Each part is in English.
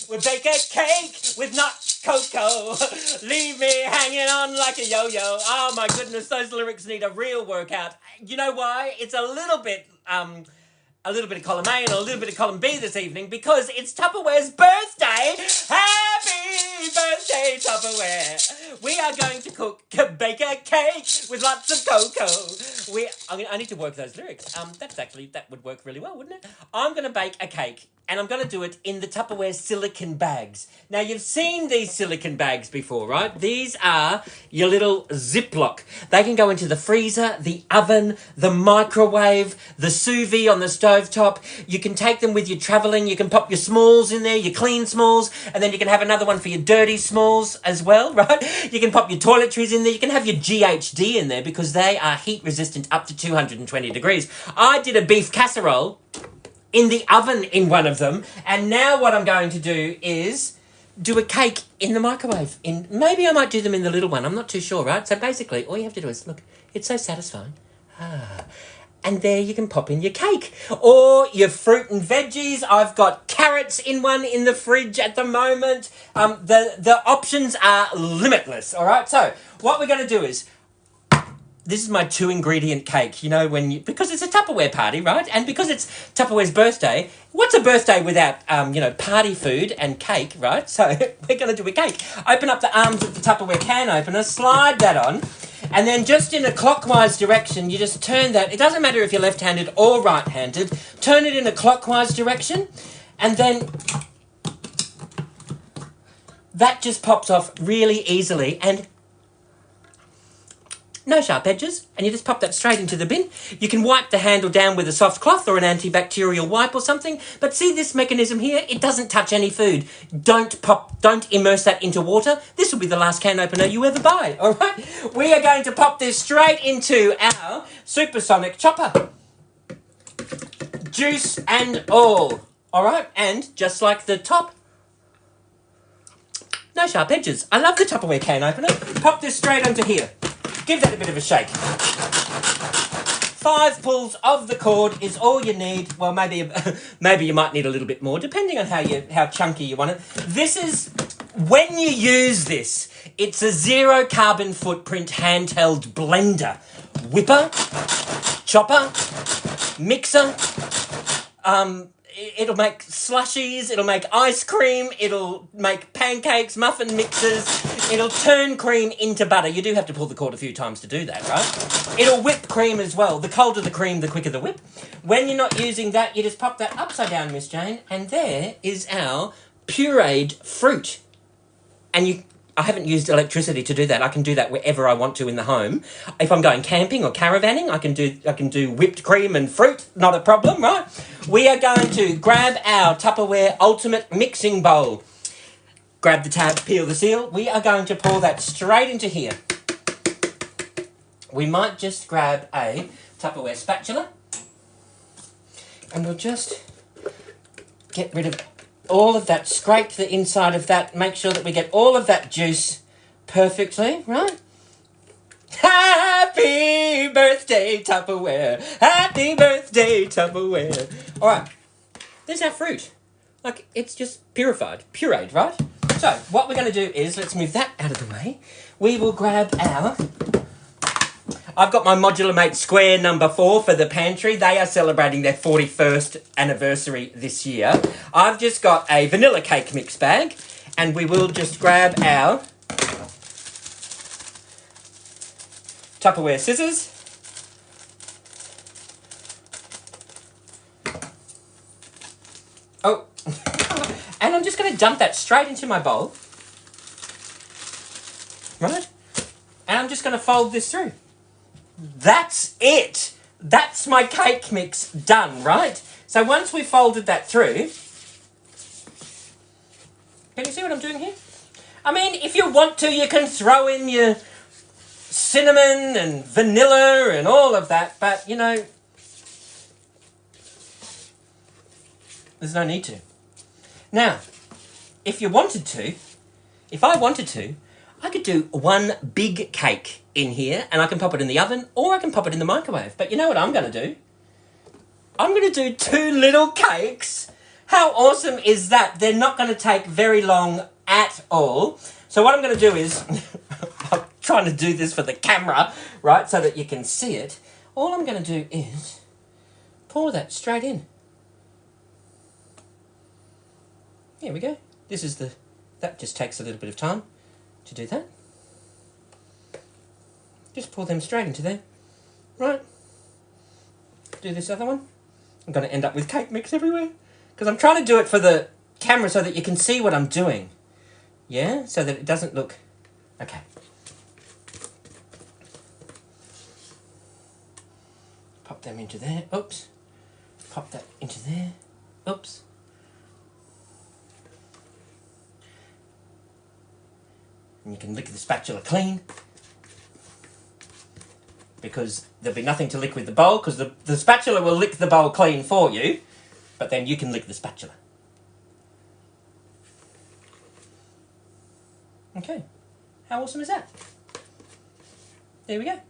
We bake a cake with not cocoa. Leave me hanging on like a yo-yo. Oh my goodness, those lyrics need a real workout. You know why? It's a little bit of column A and a little bit of column B this evening because it's Tupperware's birthday. Happy birthday, Tupperware. We are going to bake a cake with lots of cocoa. I need to work those lyrics. That would work really well, wouldn't it? I'm going to bake a cake and I'm going to do it in the Tupperware silicone bags. Now, you've seen these silicone bags before, right? These are your little Ziploc. They can go into the freezer, the oven, the microwave, the sous vide on the stovetop. You can take them with you travelling. You can pop your smalls in there, your clean smalls, and then you can have another one for your dirty smalls as well, right? You can pop your toiletries in there. You can have your GHD in there because they are heat resistant up to 220 degrees. I did a beef casserole in the oven in one of them, and now what I'm going to do is do a cake in the microwave. Maybe I might do them in the little one. I'm not too sure, right? So basically, all you have to do is, look, it's so satisfying. And there you can pop in your cake or your fruit and veggies. I've got carrots in one in the fridge at the moment. The options are limitless, all right? So what we're going to do is, this is my 2-ingredient cake, you know, because it's a Tupperware party, right? And because it's Tupperware's birthday, what's a birthday without, party food and cake, right? So we're going to do a cake. Open up the arms of the Tupperware can opener, slide that on, and then just in a clockwise direction, you just turn that. It doesn't matter if you're left-handed or right-handed. Turn it in a clockwise direction, and then that just pops off really easily, and no sharp edges, and you just pop that straight into the bin. You can wipe the handle down with a soft cloth or an antibacterial wipe or something, but see this mechanism here? It doesn't touch any food. Don't immerse that into water. This will be the last can opener you ever buy, all right? We are going to pop this straight into our supersonic chopper. Juice and all right? And just like the top, no sharp edges. I love the Tupperware can opener. Pop this straight onto here. Give that a bit of a shake. 5 pulls of the cord is all you need. Well, maybe you might need a little bit more, depending on how chunky you want it. This is, when you use this, it's a 0 carbon footprint handheld blender. Whipper, chopper, mixer, it'll make slushies, it'll make ice cream, it'll make pancakes, muffin mixes, it'll turn cream into butter. You do have to pull the cord a few times to do that, right? It'll whip cream as well. The colder the cream, the quicker the whip. When you're not using that, you just pop that upside down, Miss Jane, and there is our pureed fruit. And I haven't used electricity to do that. I can do that wherever I want to in the home. If I'm going camping or caravanning, I can do whipped cream and fruit, not a problem, right? We are going to grab our Tupperware Ultimate Mixing Bowl. Grab the tab, peel the seal. We are going to pour that straight into here. We might just grab a Tupperware spatula and we'll just get rid of all of that, scrape the inside of that, make sure that we get all of that juice perfectly, right? Happy birthday, Tupperware. Happy birthday, Tupperware. All right, there's our fruit. Like, it's just pureed, right? So what we're going to do is, let's move that out of the way. We will grab I've got my Modular Mate Square number 4 for the pantry. They are celebrating their 41st anniversary this year. I've just got a vanilla cake mix bag, and we will just grab our Tupperware scissors. Oh, and I'm just going to dump that straight into my bowl. Right? And I'm just going to fold this through. That's it. That's my cake mix done, right? So once we've folded that through, can you see what I'm doing here? I mean, if you want to, you can throw in your cinnamon and vanilla and all of that, but, you know, there's no need to. Now, if I wanted to, I could do one big cake in here and I can pop it in the oven or I can pop it in the microwave. But you know what I'm going to do? I'm going to do 2 little cakes How awesome is that? They're not going to take very long at all. So what I'm going to do is, I'm trying to do this for the camera, right, so that you can see it. All I'm going to do is pour that straight in. Here we go. This is that just takes a little bit of time to do that. Just pour them straight into there. Right. Do this other one. I'm going to end up with cake mix everywhere. Because I'm trying to do it for the camera so that you can see what I'm doing. Yeah? So that it doesn't look... Okay. Pop them into there. Oops. Pop that into there. Oops. And you can lick the spatula clean. Because there'll be nothing to lick with the bowl, because the spatula will lick the bowl clean for you, but then you can lick the spatula. Okay. How awesome is that? There we go.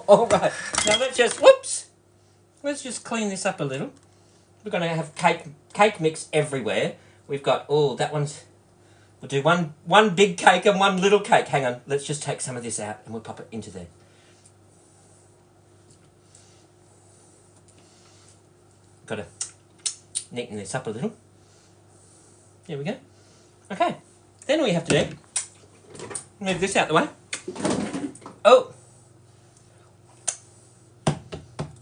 All right. Now let's just clean this up a little. We're going to have cake mix everywhere. We've got, that one's... We'll do one big cake and one little cake. Hang on, let's just take some of this out and we'll pop it into there. Got to neaten this up a little. There we go. Okay, then all you have to do, move this out the way. Oh!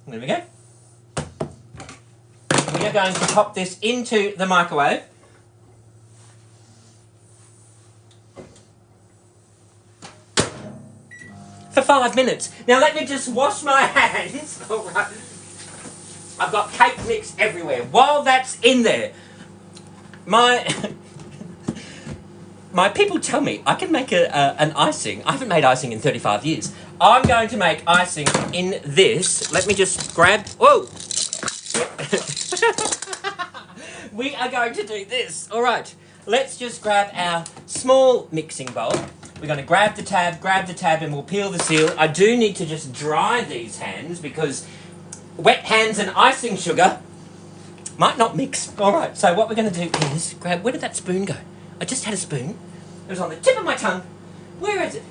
There we go. We are going to pop this into the microwave. For 5 minutes. Now let me just wash my hands. All right. I've got cake mix everywhere. While that's in there, my people tell me I can make an icing. I haven't made icing in 35 years. I'm going to make icing in this. Let me just grab... Whoa! We are going to do this. All right. Let's just grab our small mixing bowl. We're going to grab the tab, and we'll peel the seal. I do need to just dry these hands because wet hands and icing sugar might not mix. All right, so what we're going to do is grab... Where did that spoon go? I just had a spoon. It was on the tip of my tongue. Where is it?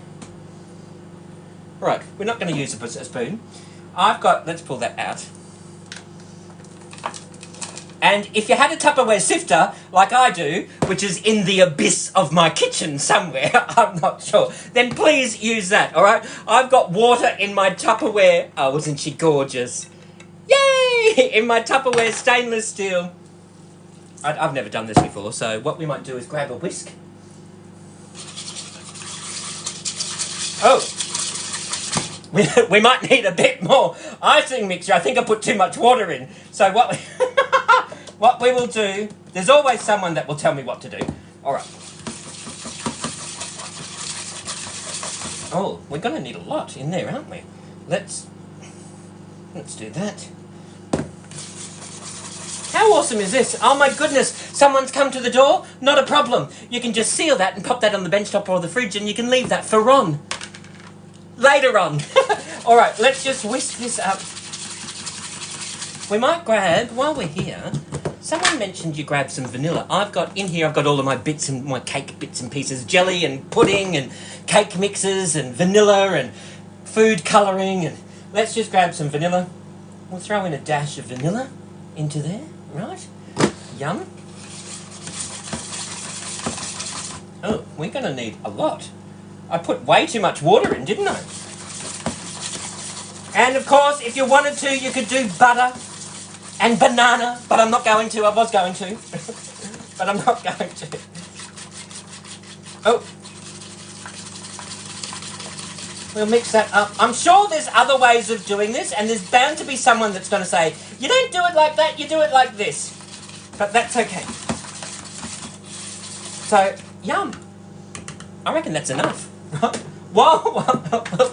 All right, we're not going to use a spoon. I've got... Let's pull that out. And if you had a Tupperware sifter, like I do, which is in the abyss of my kitchen somewhere, I'm not sure, then please use that, all right? I've got water in my Tupperware... Oh, wasn't she gorgeous? Yay! In my Tupperware stainless steel. I've never done this before, so what we might do is grab a whisk. Oh! We might need a bit more icing mixture. I think I put too much water in. So what we... What we will do, there's always someone that will tell me what to do. All right. Oh, we're going to need a lot in there, aren't we? Let's do that. How awesome is this? Oh my goodness, someone's come to the door? Not a problem. You can just seal that and pop that on the bench top or the fridge and you can leave that for Ron. Later on. All right, let's just whisk this up. We might grab, while we're here... Someone mentioned you grab some vanilla. I've got all of my bits and my cake bits and pieces, jelly and pudding and cake mixes and vanilla and food colouring. And let's just grab some vanilla. We'll throw in a dash of vanilla into there, right? Yum. Oh, we're going to need a lot. I put way too much water in, didn't I? And of course, if you wanted to, you could do butter. And banana, but I'm not going to. I was going to, but I'm not going to. Oh. We'll mix that up. I'm sure there's other ways of doing this, and there's bound to be someone that's going to say, you don't do it like that, you do it like this. But that's okay. So, yum. I reckon that's enough. Well,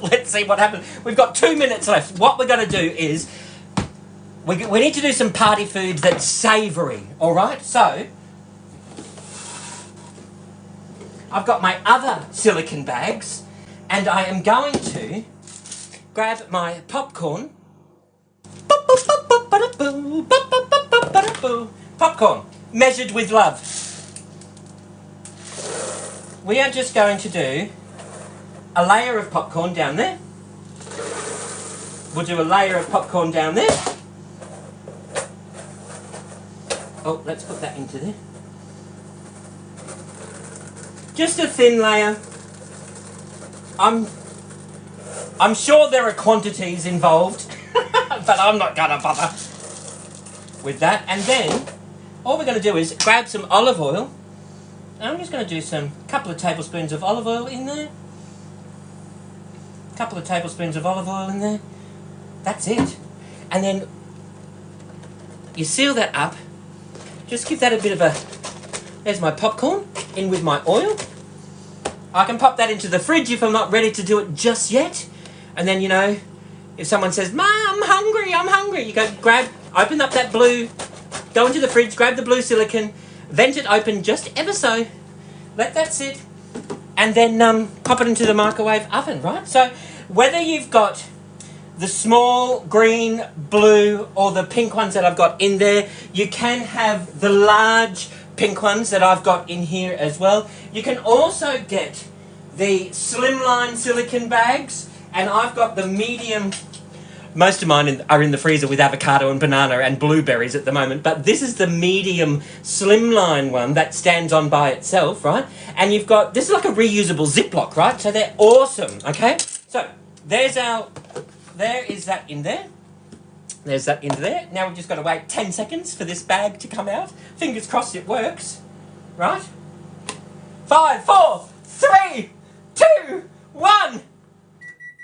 let's see what happens. We've got 2 minutes left. What we're going to do is... We need to do some party food that's savoury, all right? So, I've got my other silicone bags, and I am going to grab my popcorn. popcorn, measured with love. We are just going to do a layer of popcorn down there. We'll do a layer of popcorn down there. Oh, let's put that into there. Just a thin layer. I'm sure there are quantities involved, but I'm not gonna bother with that. And then all we're gonna do is grab some olive oil. I'm just gonna do a couple of tablespoons of olive oil in there. Couple of tablespoons of olive oil in there. That's it. And then you seal that up. Just give that a bit of a... There's my popcorn in with my oil. I can pop that into the fridge if I'm not ready to do it just yet. And then, you know, if someone says, "Mom, I'm hungry," you go open up that blue, go into the fridge, grab the blue silicone, vent it open just ever so, let that sit, and then pop it into the microwave oven, right? So whether you've got the small green, blue, or the pink ones that I've got in there, you can have the large pink ones that I've got in here as well. You can also get the slimline silicone bags, and I've got the medium. Most of mine are in the freezer with avocado and banana and blueberries at the moment, but this is the medium slimline one that stands on by itself, right? And you've got, this is like a reusable Ziploc, right? So they're awesome, okay? So there is that in there. There's that into there. Now we've just got to wait 10 seconds for this bag to come out. Fingers crossed it works, right? 5, 4, 3, 2, 1.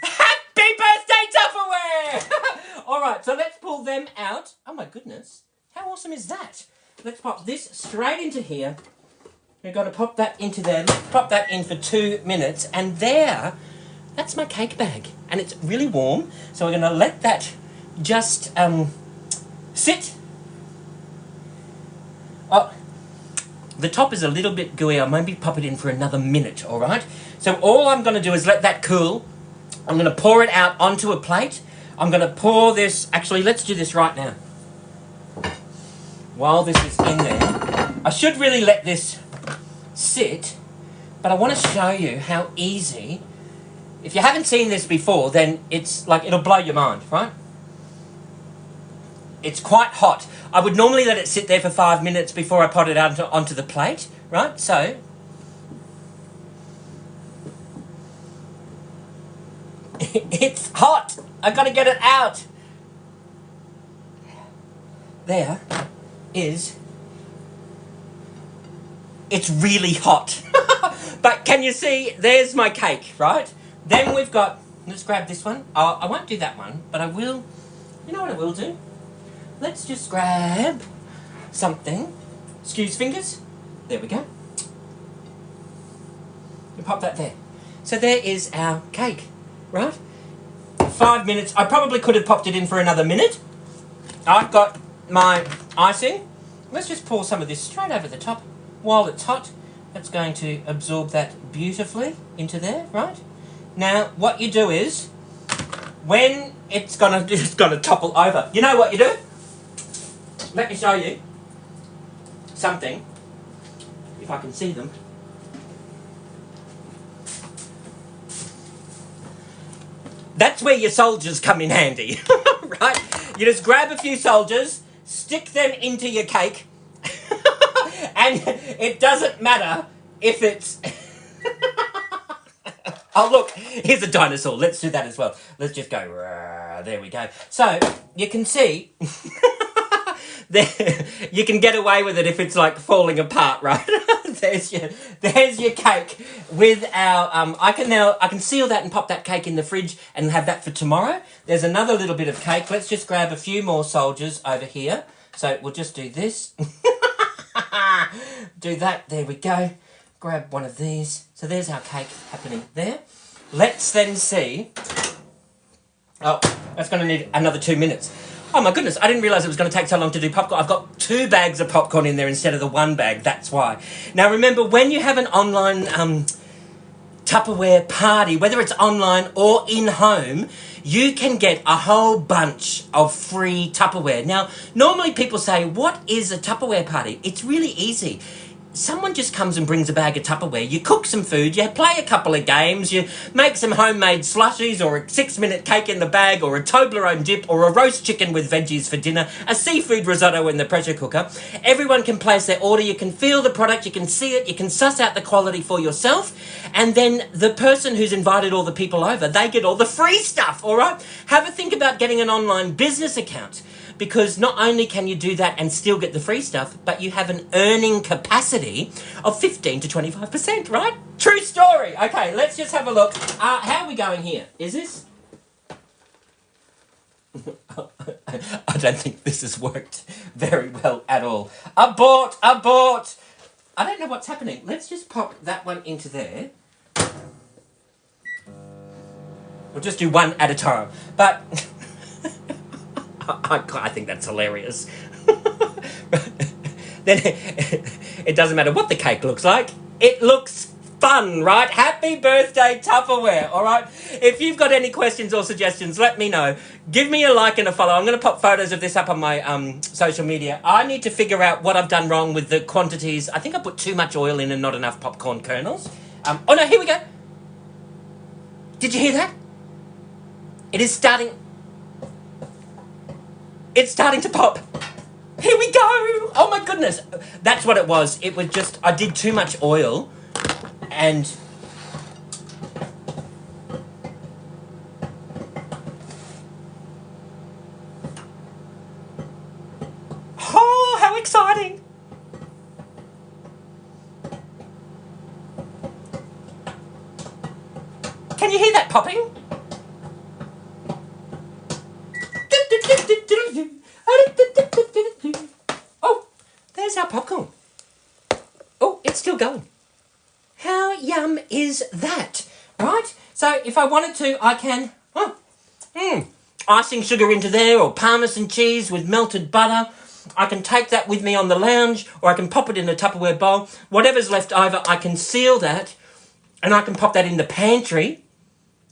Happy birthday, Tupperware! All right, so let's pull them out. Oh my goodness, how awesome is that? Let's pop this straight into here. We've got to pop that into there. Let's pop that in for 2 minutes, and there, that's my cake bag, and it's really warm. So we're going to let that just sit. Oh, the top is a little bit gooey. I'll maybe pop it in for another minute, all right? So all I'm going to do is let that cool. I'm going to pour it out onto a plate. I'm going to pour this... Actually, let's do this right now. While this is in there. I should really let this sit, but I want to show you how easy... If you haven't seen this before, then it's like, it'll blow your mind, right? It's quite hot. I would normally let it sit there for 5 minutes before I pot it out onto the plate, right? So... It's hot. I've got to get it out. There is... It's really hot. But can you see? There's my cake, right? Then we've got... Let's grab this one. I won't do that one, but I will... You know what I will do? Let's just grab something. Excuse fingers. There we go. And pop that there. So there is our cake, right? 5 minutes. I probably could have popped it in for another minute. I've got my icing. Let's just pour some of this straight over the top while it's hot. That's going to absorb that beautifully into there, right? Now, what you do is, when it's gonna topple over, you know what you do? Let me show you something, if I can see them. That's where your soldiers come in handy, right? You just grab a few soldiers, stick them into your cake, and it doesn't matter if it's... Oh, look, here's a dinosaur. Let's do that as well. Let's just go, there we go. So, you can see, you can get away with it if it's like falling apart, right? there's your cake with our, I can seal that and pop that cake in the fridge and have that for tomorrow. There's another little bit of cake. Let's just grab a few more soldiers over here. So, we'll just do this. Do that, there we go. Grab one of these. So there's our cake happening there. Let's then see. Oh, that's going to need another 2 minutes. Oh my goodness, I didn't realise it was going to take so long to do popcorn. I've got 2 bags of popcorn in there instead of the 1 bag. That's why. Now remember, when you have an online Tupperware party, whether it's online or in home, you can get a whole bunch of free Tupperware. Now, normally people say, what is a Tupperware party? It's really easy. Someone just comes and brings a bag of Tupperware. You cook some food, you play a couple of games, you make some homemade slushies or a 6-minute cake in the bag or a Toblerone dip or a roast chicken with veggies for dinner, a seafood risotto in the pressure cooker. Everyone can place their order, you can feel the product, you can see it, you can suss out the quality for yourself, and then the person who's invited all the people over, they get all the free stuff, all right? Have a think about getting an online business account, because not only can you do that and still get the free stuff, but you have an earning capacity of 15 to 25%, right? True story. Okay, let's just have a look. How are we going here? Is this? I don't think this has worked very well at all. Abort! Abort! I don't know what's happening. Let's just pop that one into there. We'll just do one at a time. But I think that's hilarious. Then it doesn't matter what the cake looks like. It looks fun, right? Happy birthday, Tupperware, all right? If you've got any questions or suggestions, let me know. Give me a like and a follow. I'm going to pop photos of this up on my social media. I need to figure out what I've done wrong with the quantities. I think I put too much oil in and not enough popcorn kernels. Oh, no, here we go. Did you hear that? It is starting... It's starting to pop. Here we go. Oh my goodness. That's what it was. It was just, I did too much oil and... Oh, how exciting. Can you hear that popping? Oh, there's our popcorn. Oh, it's still going. How yum is that? Right? So if I wanted to, I can icing sugar into there, or Parmesan cheese with melted butter. I can take that with me on the lounge, or I can pop it in a Tupperware bowl. Whatever's left over, I can seal that, and I can pop that in the pantry,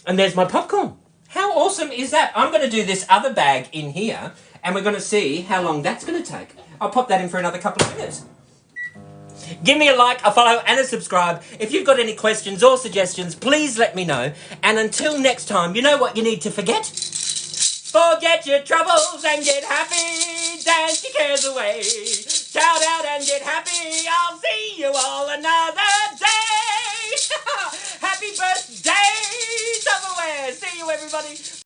and there's my popcorn. How awesome is that? I'm going to do this other bag in here, and we're going to see how long that's going to take. I'll pop that in for another couple of minutes. Give me a like, a follow, and a subscribe. If you've got any questions or suggestions, please let me know. And until next time, you know what you need to forget? Forget your troubles and get happy. Dance your cares away. Shout out and get happy. I'll see you all another day. Happy birthday, Tupperware. See you, everybody.